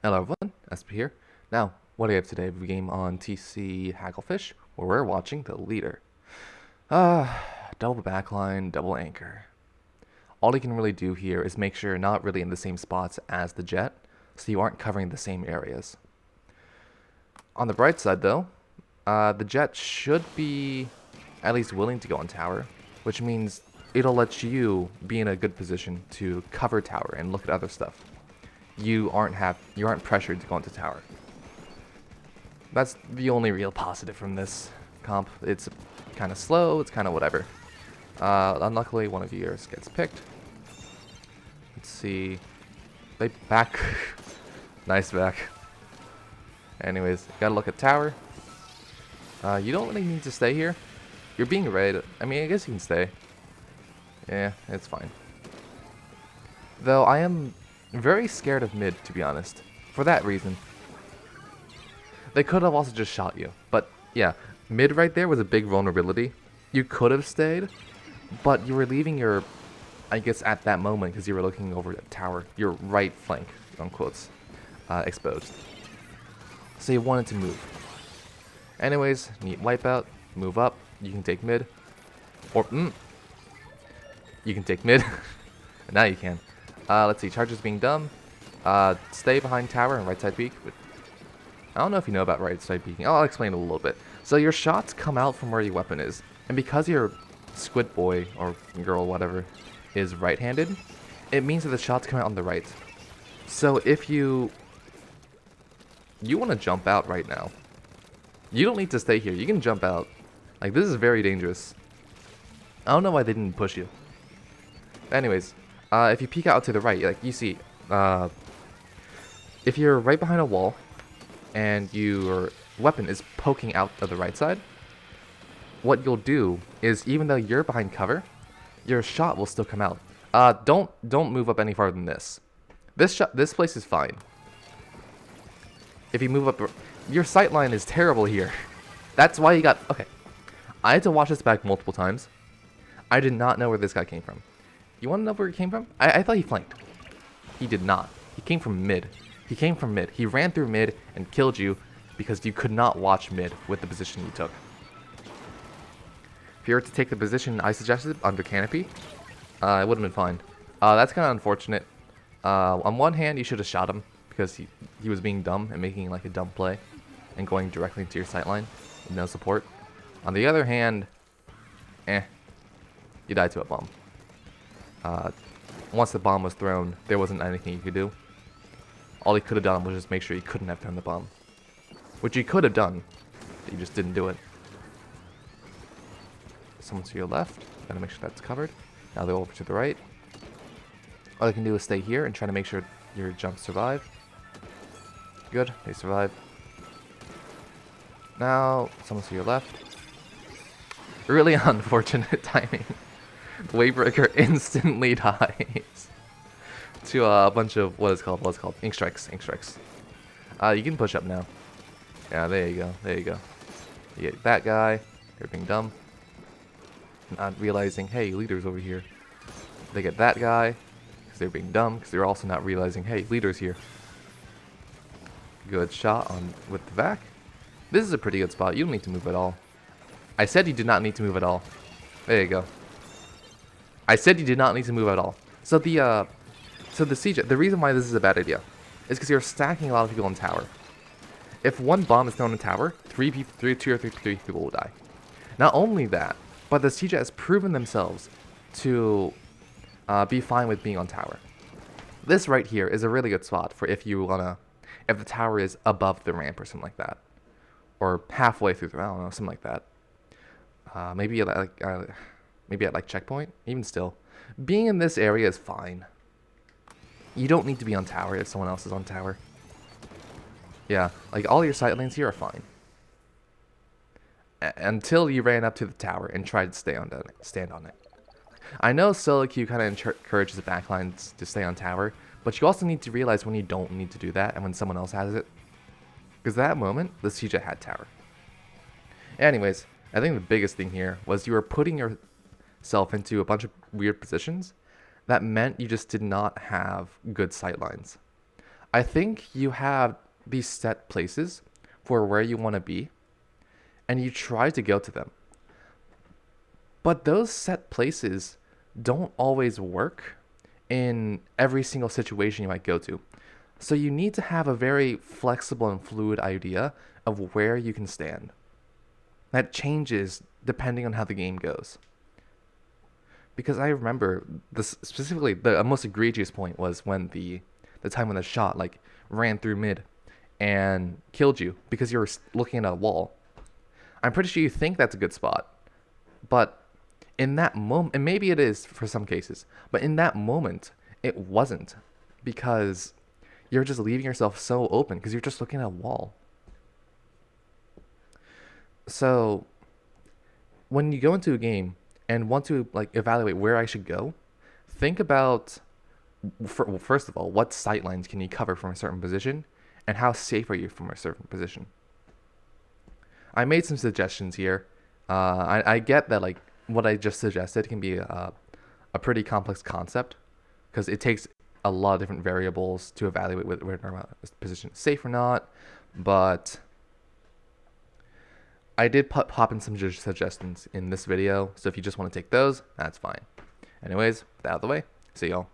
Hello everyone, Espurr here. Now, what do I have today? We have a game on TC Hagglefish, where we're watching the leader. Double backline, double anchor. All you can really do here is make sure you're not really in the same spots as the jet, so you aren't covering the same areas. On the bright side though, the jet should be at least willing to go on tower, which means it'll let you be in a good position to cover tower and look at other stuff. You aren't pressured to go into tower. That's the only real positive from this comp. It's kind of slow, it's kind of whatever. Unluckily, one of yours gets picked. Let's see. They back. Nice back. Anyways, gotta look at tower. You don't really need to stay here. You're being raided. I mean, I guess you can stay. Yeah, it's fine. Though I am very scared of mid, to be honest. For that reason. They could have also just shot you. But yeah, mid right there was a big vulnerability. You could have stayed, but you were leaving your, I guess at that moment, because you were looking over the tower, your right flank, on quotes, exposed. So you wanted to move. Anyways, neat wipeout, move up, you can take mid. Or, you can take mid. Now you can. Let's see, charges being dumb. Stay behind tower and right side peek. But I don't know if you know about right side peeking. I'll explain a little bit. So your shots come out from where your weapon is. And because your squid boy or girl, whatever, is right-handed, it means that the shots come out on the right. So if you want to jump out right now, you don't need to stay here. You can jump out. Like, this is very dangerous. I don't know why they didn't push you. Anyways, if you peek out to the right, like you see, if you're right behind a wall and your weapon is poking out of the right side, what you'll do is, even though you're behind cover, your shot will still come out. Don't move up any farther than this. This place is fine. If you move up, your sight line is terrible here. That's why you got, okay. I had to watch this back multiple times. I did not know where this guy came from. You want to know where he came from? I thought he flanked. He did not. He came from mid. He came from mid. He ran through mid and killed you because you could not watch mid with the position you took. If you were to take the position I suggested under canopy, it would have been fine. That's kind of unfortunate. On one hand, you should have shot him because he was being dumb and making like a dumb play and going directly into your sight line with no support. On the other hand, you died to a bomb. Once the bomb was thrown, there wasn't anything you could do. All he could have done was just make sure he couldn't have thrown the bomb. Which he could have done, but he just didn't do it. Someone to your left, gotta make sure that's covered. Now they're over to the right. All you can do is stay here and try to make sure your jumps survive. Good, they survive. Now, someone to your left. Really unfortunate timing. Waybreaker instantly dies to a bunch of what's called ink strikes. You can push up now. Yeah, there you go. You get that guy. They're being dumb, not realizing, hey, leader's over here. They get that guy because they're being dumb, because they're also not realizing, hey, leader's here. Good shot on with the back. This is a pretty good spot. You don't need to move at all. I said you did not need to move at all. There you go. I said you did not need to move at all. So the siege, the reason why this is a bad idea is because you're stacking a lot of people in tower. If one bomb is thrown in tower, two or three people will die. Not only that, but the siege has proven themselves to be fine with being on tower. This right here is a really good spot for if the tower is above the ramp or something like that, or halfway through the, I don't know, something like that. Maybe at like checkpoint. Even still, being in this area is fine. You don't need to be on tower if someone else is on tower. Yeah, like all your sight lanes here are fine. Until you ran up to the tower and tried to stand on it. I know solo queue kind of encourages the backlines to stay on tower, but you also need to realize when you don't need to do that and when someone else has it. Because that moment, the siege had tower. Anyways, I think the biggest thing here was you were putting yourself into a bunch of weird positions that meant you just did not have good sight lines. I think you have these set places for where you want to be, and you try to go to them. But those set places don't always work in every single situation you might go to. So you need to have a very flexible and fluid idea of where you can stand. That changes depending on how the game goes. Because I remember this specifically, the most egregious point was when the time when the shot like ran through mid and killed you because you were looking at a wall. I'm pretty sure you think that's a good spot, but in that moment, and maybe it is for some cases, but in that moment, it wasn't because you're just leaving yourself so open because you're just looking at a wall. So when you go into a game and want to like evaluate where I should go, think about well, first of all, what sight lines can you cover from a certain position, and how safe are you from a certain position. I made some suggestions here. I get that like what I just suggested can be a pretty complex concept because it takes a lot of different variables to evaluate whether a position is safe or not. But I did pop in some suggestions in this video, so if you just want to take those, that's fine. Anyways, that out of the way, see y'all.